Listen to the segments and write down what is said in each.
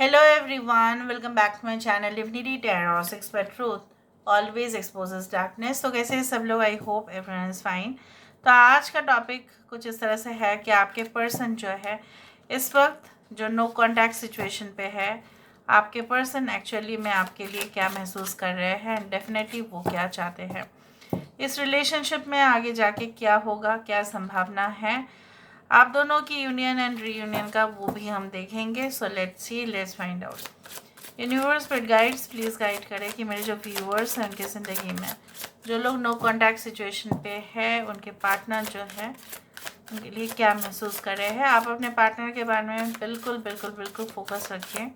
Hello everyone, welcome back to my channel Divinity Tarot 6 but Truth always exposes darkness। तो कैसे हैं सब लोग? I hope everyone is fine. तो आज का टॉपिक कुछ इस तरह से है कि आपके पर्सन जो है इस वक्त जो नो कॉन्टैक्ट सिचुएशन पे है, आपके पर्सन एक्चुअली में आपके लिए क्या महसूस कर रहे हैं एंड डेफिनेटली वो क्या चाहते हैं। इस रिलेशनशिप में आगे जाके क्या होगा, क्या संभावना है आप दोनों की यूनियन एंड रीयूनियन का, वो भी हम देखेंगे। So let's see, let's find out. Universe पर गाइड्स प्लीज़ गाइड करें कि मेरे जो व्यूअर्स हैं उनकी ज़िंदगी में जो लोग नो कॉन्टैक्ट सिचुएशन पे है, उनके पार्टनर जो है उनके लिए क्या महसूस कर रहे हैं। आप अपने पार्टनर के बारे में बिल्कुल बिल्कुल बिल्कुल फोकस रखिए।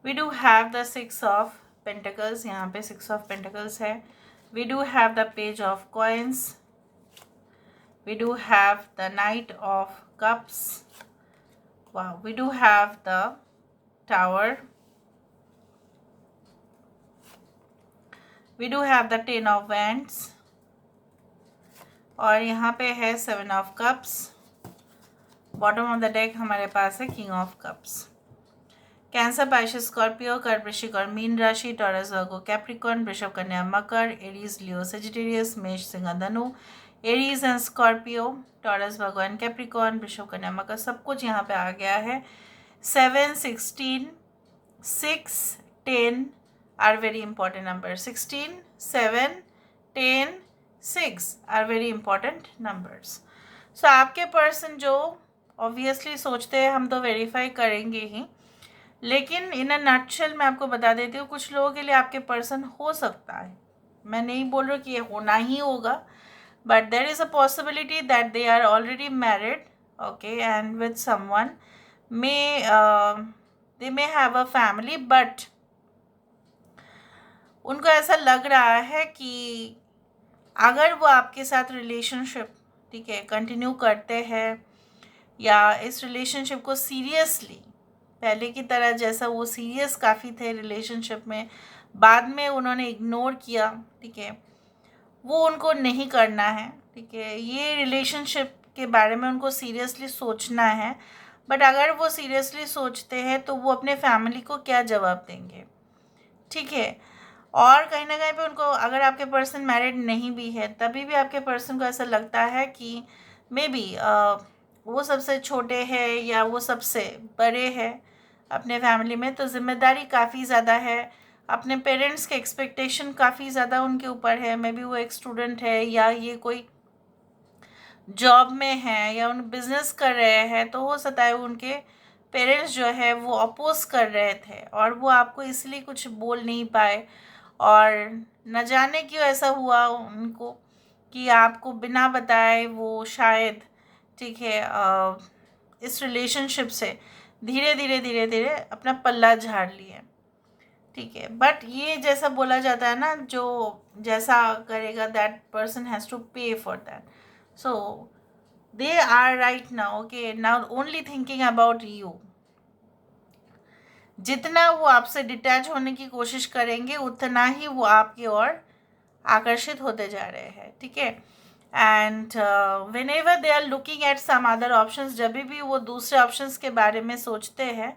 We do have the 6 of pentacles, यहाँ पे 6 ऑफ पेंटिकल्स है। We do have the page of coins, we do have the knight of cups. Wow, we do have the tower, we do have the 10 of wands और यहाँ पे है 7 of cups. Bottom of the deck हमारे पास है king of cups. Cancer, Pisces, Scorpio, कर्क, वृश्चिक और mean राशि, टॉरस, वर्गो, कैप्रिकॉर्न, वृषभ, कन्या, मकर, एरीज, लियो, सेजिटेरियस, मेष, सिंह, धनु, Aries and Scorpio, taurus, Virgo and Capricorn, वृषभ, कन्या, मकर, सब कुछ यहाँ पे आ गया है। 7, 16, 6, 10 are very important numbers. 16, 7, 10, 6 are very important numbers. So आपके पर्सन जो ऑब्वियसली सोचते हैं हम तो वेरीफाई करेंगे ही, लेकिन इन अ नटशेल मैं आपको बता देती हूँ कुछ लोगों के लिए आपके पर्सन हो सकता है। मैं नहीं बोल रही कि ये होना ही होगा, but there is a possibility that they are already married, okay, and with someone may they may have a family, but उनको ऐसा लग रहा है कि अगर वो आपके साथ रिलेशनशिप, ठीक है, कंटिन्यू करते हैं या इस रिलेशनशिप को सीरियसली पहले की तरह जैसा वो सीरियस काफ़ी थे रिलेशनशिप में, बाद में उन्होंने इग्नोर किया, ठीक है, वो उनको नहीं करना है, ठीक है। ये रिलेशनशिप के बारे में उनको सीरियसली सोचना है, बट अगर वो सीरियसली सोचते हैं तो वो अपने फैमिली को क्या जवाब देंगे, ठीक है। और कहीं ना कहीं पे उनको, अगर आपके पर्सन मैरिड नहीं भी है तभी भी आपके पर्सन को ऐसा लगता है कि मे बी वो सबसे छोटे हैं या वो सबसे बड़े हैं अपने फैमिली में, तो जिम्मेदारी काफ़ी ज़्यादा है। अपने पेरेंट्स के एक्सपेक्टेशन काफ़ी ज़्यादा उनके ऊपर है। मे बी वो एक स्टूडेंट है या ये कोई जॉब में है या उन बिजनेस कर रहे हैं, तो हो सकता है उनके पेरेंट्स जो है वो अपोज कर रहे थे और वो आपको इसलिए कुछ बोल नहीं पाए, और न जाने क्यों ऐसा हुआ उनको कि आपको बिना बताए वो शायद, ठीक है, इस रिलेशनशिप से धीरे धीरे धीरे धीरे अपना पल्ला झाड़ लिए, ठीक है। बट ये जैसा बोला जाता है ना, जो जैसा करेगा that person has to pay for that. So they are right now, okay, now only thinking about you. जितना वो आपसे डिटैच होने की कोशिश करेंगे उतना ही वो आपकी ओर आकर्षित होते जा रहे हैं, ठीक है। And whenever they are looking at some other options, जब भी वो दूसरे ऑप्शंस के बारे में सोचते हैं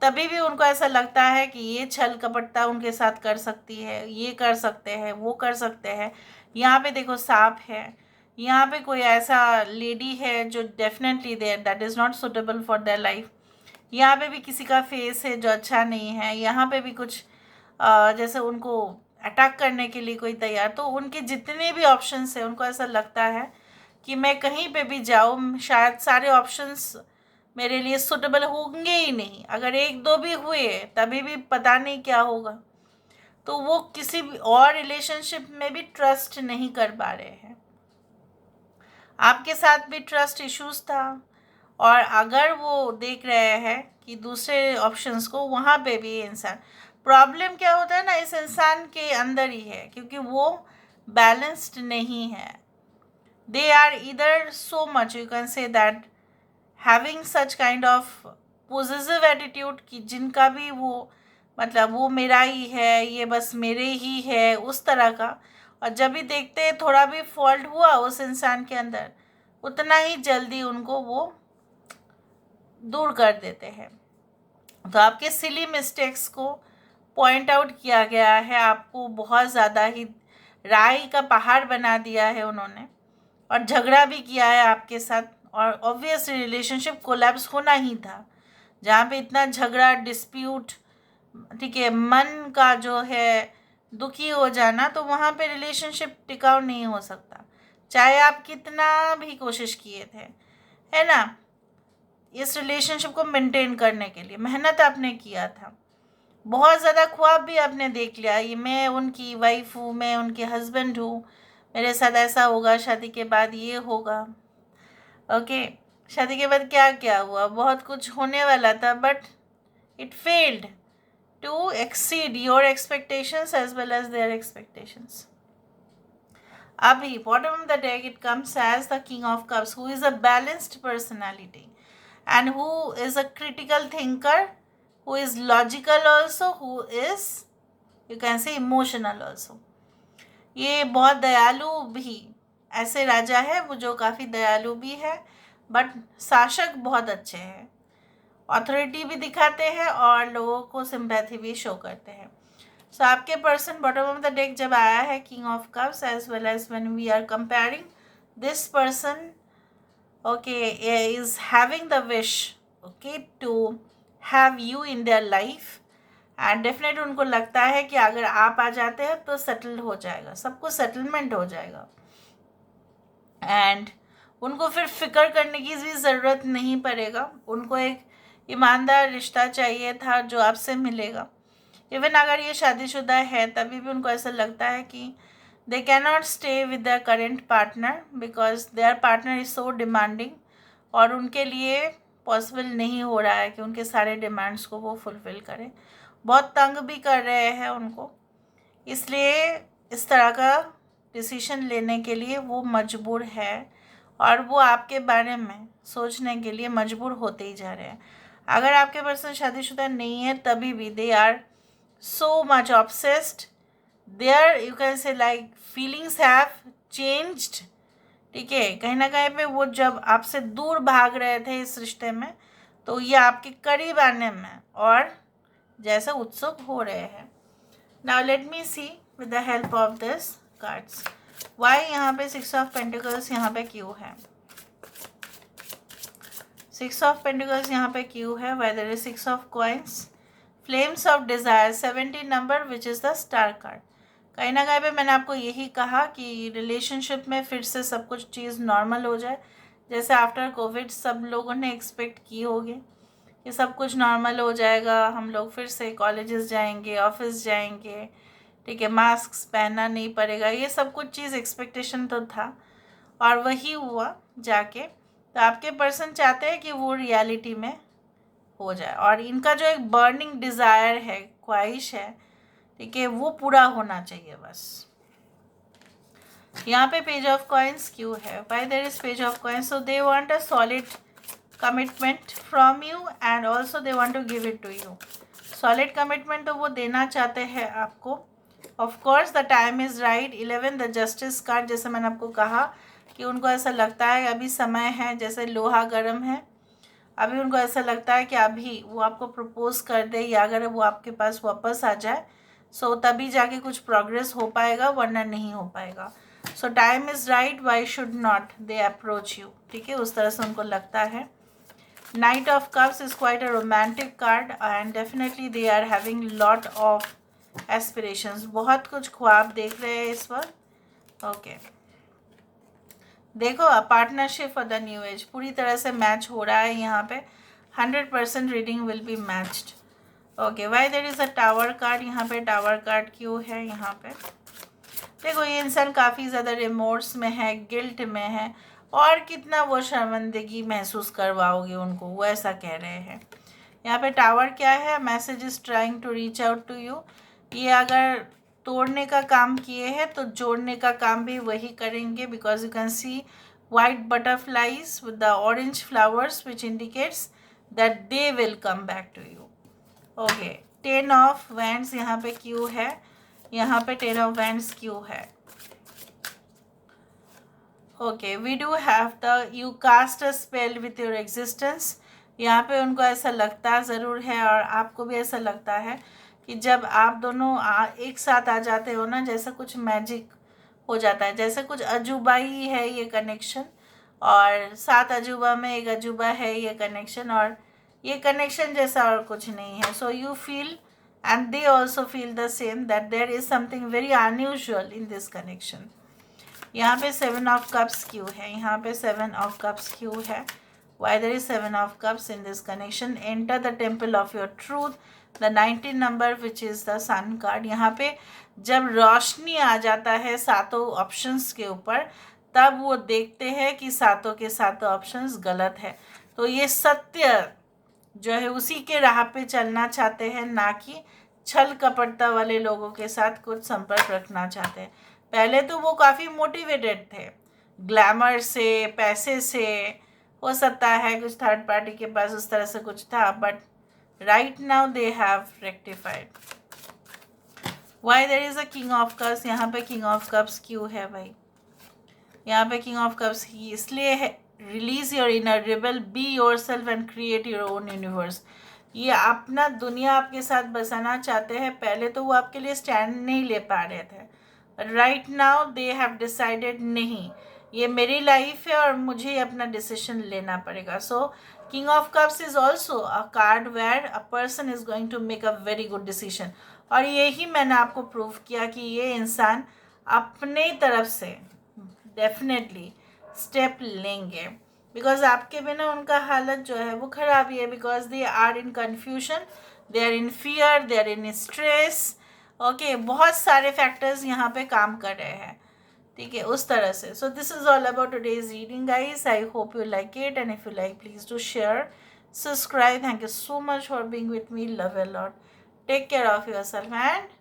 तभी भी उनको ऐसा लगता है कि ये छल कपटता उनके साथ कर सकती है, ये कर सकते हैं, वो कर सकते हैं। यहाँ पे देखो सांप है, यहाँ पे कोई ऐसा लेडी है जो definitely there that is not suitable for their life. यहाँ पे भी किसी का फेस है जो अच्छा नहीं है। यहाँ पे भी कुछ जैसे उनको अटैक करने के लिए कोई तैयार, तो उनके जितने भी ऑप्शंस हैं उनको ऐसा लगता है कि मैं कहीं पे भी जाऊँ शायद सारे ऑप्शंस मेरे लिए सुटेबल होंगे ही नहीं। अगर एक दो भी हुए तभी भी पता नहीं क्या होगा। तो वो किसी भी और रिलेशनशिप में भी ट्रस्ट नहीं कर पा रहे हैं। आपके साथ भी ट्रस्ट इश्यूज था, और अगर वो देख रहे हैं कि दूसरे ऑप्शंस को, वहाँ पे भी इंसान, प्रॉब्लम क्या होता है ना, इस इंसान के अंदर ही है, क्योंकि वो बैलेंस्ड नहीं है। दे आर इधर so much, you can say that, having such kind of possessive attitude, कि जिनका भी वो मतलब वो मेरा ही है, ये बस मेरे ही है, उस तरह का। और जब भी देखते हैं थोड़ा भी फॉल्ट हुआ उस इंसान के अंदर, उतना ही जल्दी उनको वो दूर कर देते हैं। तो आपके सिली मिस्टेक्स को पॉइंट आउट किया गया है, आपको बहुत ज़्यादा ही राई का पहाड़ बना दिया है उन्होंने, और झगड़ा भी किया है आपके साथ। और ऑब्वियस रिलेशनशिप कोलैप्स होना ही था, जहाँ पे इतना झगड़ा, डिस्प्यूट, ठीक है, मन का जो है दुखी हो जाना, तो वहाँ पे रिलेशनशिप टिकाऊ नहीं हो सकता, चाहे आप कितना भी कोशिश किए थे, है ना। इस रिलेशनशिप को मेंटेन करने के लिए मेहनत आपने किया था, बहुत ज़्यादा ख्वाब भी आपने देख लिया, ये मैं उनकी वाइफ हूँ, मैं उनके हस्बैंड हूँ, मेरे साथ ऐसा होगा, शादी के बाद ये होगा। ओके, शादी के बाद क्या क्या हुआ, बहुत कुछ होने वाला था, but it failed to exceed your expectations as well as their expectations. अभी bottom of the deck it comes as the king of cups, who is a balanced personality and who is a critical thinker, who is logical also, who is, you can say, emotional also. ये बहुत दयालु भी ऐसे राजा है वो जो काफ़ी दयालु भी है, बट शासक बहुत अच्छे हैं, अथॉरिटी भी दिखाते हैं और लोगों को सिंपैथी भी शो करते हैं। सो आपके person bottom of the deck जब आया है king of cups, as well as when we are comparing this person, okay, is having the wish, okay, to have you in their life, and definitely उनको लगता है कि अगर आप आ जाते हैं तो सेटल हो जाएगा, सब कुछ सेटलमेंट हो जाएगा, एंड उनको फिर फिक्र करने की भी ज़रूरत नहीं पड़ेगा, उनको एक ईमानदार रिश्ता चाहिए था जो आपसे मिलेगा। इवन अगर ये शादीशुदा है तभी भी उनको ऐसा लगता है कि they cannot stay with their current partner because their partner is so demanding, और उनके लिए पॉसिबल नहीं हो रहा है कि उनके सारे डिमांड्स को वो फुलफ़िल करें, बहुत तंग भी कर रहे हैं उनको, इसलिए इस तरह का डिसीजन लेने के लिए वो मजबूर है, और वो आपके बारे में सोचने के लिए मजबूर होते ही जा रहे हैं। अगर आपके पर्सन शादीशुदा नहीं है तभी भी they are so much obsessed, there you can say like feelings have changed, ठीक है, कहीं ना कहीं पे वो जब आपसे दूर भाग रहे थे इस रिश्ते में, तो ये आपके करीब आने में और जैसे उत्सुक हो रहे हैं। Now let me see with the help of this cards why यहाँ पे 6 ऑफ पेंटिकल्स यहाँ पे क्यों है, 6 ऑफ पेंटिकल्स यहाँ पे क्यों है, why there is 6 of coins, flames of desire, 70 number which is the star card. कहीं ना कहीं पे मैंने आपको यही कहा कि रिलेशनशिप में फिर से सब कुछ चीज़ नॉर्मल हो जाए, जैसे आफ्टर कोविड सब लोगों ने एक्सपेक्ट की होगी कि सब कुछ नॉर्मल हो जाएगा, हम लोग फिर से कॉलेजेस जाएंगे, ऑफिस जाएंगे, ठीक है, मास्क पहनना नहीं पड़ेगा, ये सब कुछ चीज़ एक्सपेक्टेशन तो था और वही हुआ जाके। तो आपके पर्सन चाहते हैं कि वो रियलिटी में हो जाए, और इनका जो एक बर्निंग डिज़ायर है, ख्वाहिश है, ठीक है, वो पूरा होना चाहिए बस। यहाँ पे पेज ऑफ कॉइन्स क्यों है, why there is page of coins, so they want a solid commitment from you and also they want to give it to you. Solid commitment तो वो देना चाहते हैं आपको, of course the time is right. 11 the justice card, जैसे मैंने आपको कहा कि उनको ऐसा लगता है अभी समय है, जैसे लोहा गर्म है, अभी उनको ऐसा लगता है कि अभी वो आपको प्रपोज कर दे या अगर वो आपके पास वापस आ जाए, सो तभी जाके कुछ प्रोग्रेस हो पाएगा, वरना नहीं हो पाएगा। So time is right, why should not they approach you, ठीक है, उस तरह से उनको लगता है। Knight of cups is quite a romantic card and definitely they are having lot of aspirations, बहुत कुछ ख्वाब देख रहे हैं इस वक्त। ओके, देखो partnership for the new age पूरी तरह से मैच हो रहा है यहाँ पे, 100% reading will be matched. Okay, why there is a tower card, यहाँ पे टावर कार्ड क्यों है यहाँ पे, देखो ये इंसान काफ़ी ज़्यादा रिमोर्स में है, गिल्ट में है, और कितना वो शर्मिंदगी महसूस करवाओगे उनको, वो ऐसा कह रहे हैं। यहाँ पे टावर क्या है, message is trying to reach out to you, ये अगर तोड़ने का काम किए हैं तो जोड़ने का काम भी वही करेंगे, because you can see white butterflies with the orange flowers which indicates that they will come back to you. Okay, 10 of wands यहाँ पे क्यों है, यहाँ पे 10 ऑफ वैंड्स क्यों है? Okay, we do have the you cast a spell with your existence. यहाँ पे उनको ऐसा लगता ज़रूर है और आपको भी ऐसा लगता है कि जब आप दोनों एक साथ आ जाते हो ना, जैसा कुछ मैजिक हो जाता है, जैसे कुछ अजूबा ही है ये कनेक्शन, और 7 अजूबा में एक अजूबा है ये कनेक्शन, और ये कनेक्शन जैसा और कुछ नहीं है। So you feel and they also feel the same that there is something very unusual in this connection. यहाँ पे 7 ऑफ कप्स क्यों है, यहाँ पे 7 ऑफ कप्स क्यों है? Why there is 7 of cups in this connection? Enter the temple of your truth, the 19 number which is the sun card. यहाँ पे जब रोशनी आ जाता है सातों ऑप्शंस के ऊपर, तब वो देखते हैं कि सातों के सातों ऑप्शंस गलत है। तो ये सत्य जो है उसी के राह पे चलना चाहते हैं, ना कि छल कपटता वाले लोगों के साथ कुछ संपर्क रखना चाहते हैं। पहले तो वो काफ़ी मोटिवेटेड थे, ग्लैमर से, पैसे से, हो सकता है कुछ थर्ड पार्टी के पास उस तरह से कुछ था, but right now they have rectified. Why there is a king of cups? यहाँ पे किंग ऑफ कप्स क्यों है भाई? यहाँ पे किंग ऑफ कप्स ही इसलिए है, release your inner rebel, be your self and create your own universe. ये अपना दुनिया आपके साथ बसाना चाहते हैं। पहले तो वो आपके लिए स्टैंड नहीं ले पा रहे थे, right now they have decided नहीं, ये मेरी लाइफ है और मुझे अपना डिसीजन लेना पड़ेगा। So king of cups is also a card where a person is going to make a very good decision. और यही मैंने आपको प्रूव किया कि ये इंसान अपने तरफ से डेफिनेटली स्टेप लेंगे, बिकॉज आपके बिना उनका हालत जो है वो ख़राब ही है, because they are in confusion, they are in fear, they are in stress. Okay, बहुत सारे फैक्टर्स यहाँ पे काम कर रहे हैं, ठीक है, उस तरह से। So this is all about today's reading guys. I hope you like it, and if you like please do share, subscribe. Thank you so much for being with me. Love a lot. Take care of yourself and